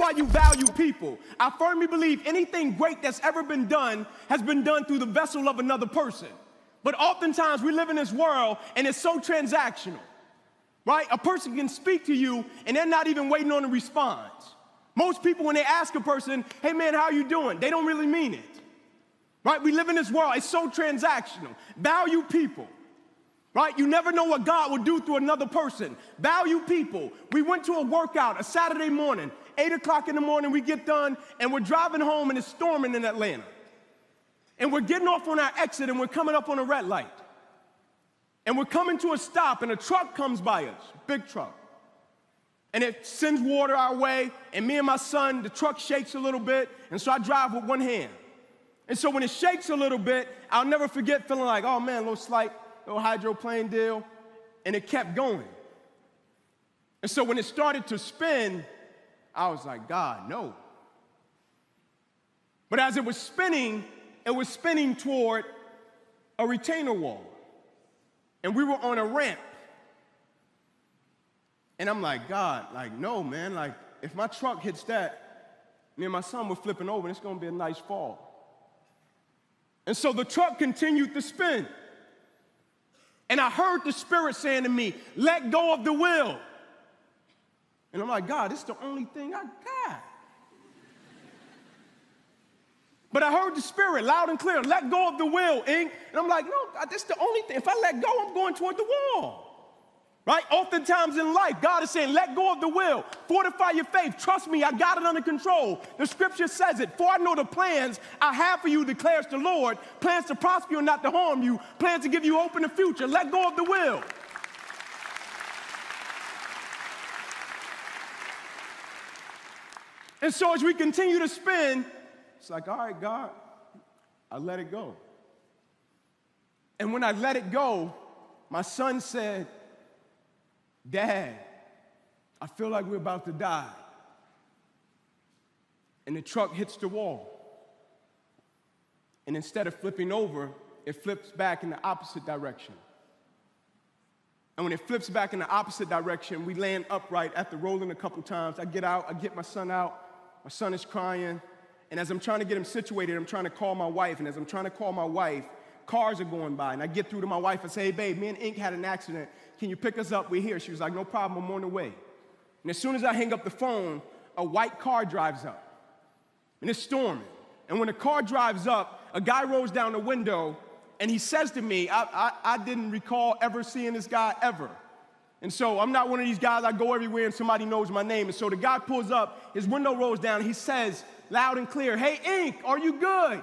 why you value people. I firmly believe anything great that's ever been done has been done through the vessel of another person. But oftentimes we live in this world and it's so transactional, right? A person can speak to you and they're not even waiting on a response. Most people, when they ask a person, hey man, how you doing? They don't really mean it, right? We live in this world, it's so transactional. Value people. Right? You never know what God will do through another person. Value people. We went to a workout a Saturday morning, 8 o'clock in the morning, we get done, and we're driving home and it's storming in Atlanta. And we're getting off on our exit and we're coming up on a red light. And we're coming to a stop and a truck comes by us, big truck. And it sends water our way, and me and my son, the truck shakes a little bit, and so I drive with one hand. And so when it shakes a little bit, I'll never forget feeling like, oh man, a little slight, little hydroplane deal, and it kept going. And so when it started to spin, I was like, God, no. But as it was spinning toward a retainer wall. And we were on a ramp. And I'm like, God, like, no, man, like, if my truck hits that, me and my son were flipping over, and it's gonna be a nice fall. And so the truck continued to spin. And I heard the Spirit saying to me, let go of the wheel. And I'm like, God, this is the only thing I got. But I heard the Spirit loud and clear, let go of the wheel, Ink. And I'm like, no, God, this is the only thing. If I let go, I'm going toward the wall. Right? Oftentimes in life, God is saying, let go of the will. Fortify your faith. Trust me, I got it under control. The scripture says it. For I know the plans I have for you, declares the Lord. Plans to prosper you and not to harm you. Plans to give you hope in the future. Let go of the will. And so as we continue to spin, it's like, all right, God, I let it go. And when I let it go, my son said, Dad, I feel like we're about to die. And the truck hits the wall. And instead of flipping over, it flips back in the opposite direction. And when it flips back in the opposite direction, we land upright after rolling a couple times. I get out, I get my son out. My son is crying. And as I'm trying to get him situated, I'm trying to call my wife. And as I'm trying to call my wife, cars are going by. And I get through to my wife and say, hey, babe, me and Ink had an accident. Can you pick us up? We're here. She was like, no problem, I'm on the way. And as soon as I hang up the phone, a white car drives up. And it's storming. And when the car drives up, a guy rolls down the window, and he says to me, I didn't recall ever seeing this guy ever. And so I'm not one of these guys, I go everywhere and somebody knows my name. And so the guy pulls up, his window rolls down, and he says loud and clear, hey, Ink, are you good?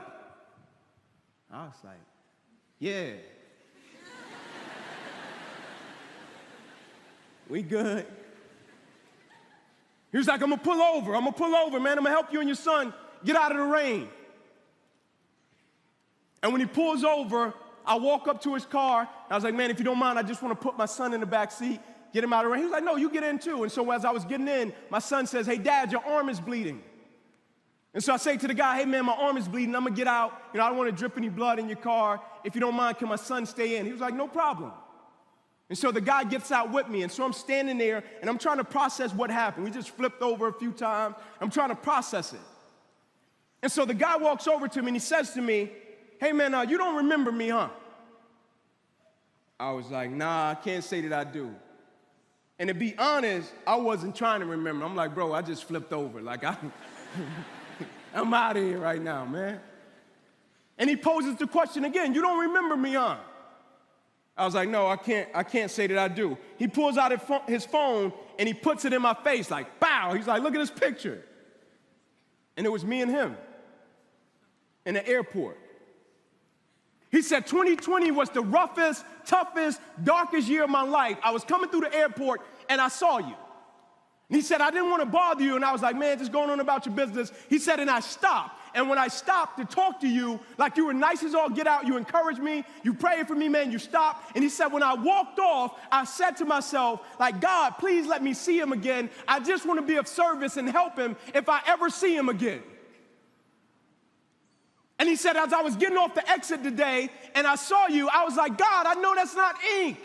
I was like, yeah. We good. He was like, I'm gonna pull over, man. I'm gonna help you and your son get out of the rain. And when he pulls over, I walk up to his car. I was like, man, if you don't mind, I just wanna put my son in the back seat, get him out of the rain. He was like, no, you get in too. And so as I was getting in, my son says, hey, Dad, your arm is bleeding. And so I say to the guy, hey, man, my arm is bleeding. I'm gonna get out. I don't wanna drip any blood in your car. If you don't mind, can my son stay in? He was like, no problem. And so the guy gets out with me, and so I'm standing there, and I'm trying to process what happened. We just flipped over a few times. I'm trying to process it. And so the guy walks over to me, and he says to me, hey, man, you don't remember me, huh? I was like, nah, I can't say that I do. And to be honest, I wasn't trying to remember. I'm like, bro, I just flipped over. Like, I'm out of here right now, man. And he poses the question again, you don't remember me, huh? I was like, no, I can't say that I do. He pulls out his phone and he puts it in my face like, bow. He's like, look at this picture. And it was me and him in the airport. He said 2020 was the roughest, toughest, darkest year of my life. I was coming through the airport and I saw you. And he said, I didn't want to bother you. And I was like, man, just going on about your business. He said, and I stopped. And when I stopped to talk to you, like you were nice as all get out, you encouraged me, you prayed for me, man, you stopped. And he said, when I walked off, I said to myself, like, God, please let me see him again. I just want to be of service and help him if I ever see him again. And he said, as I was getting off the exit today and I saw you, I was like, God, I know that's not Ink.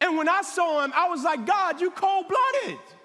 And when I saw him, I was like, God, you cold-blooded.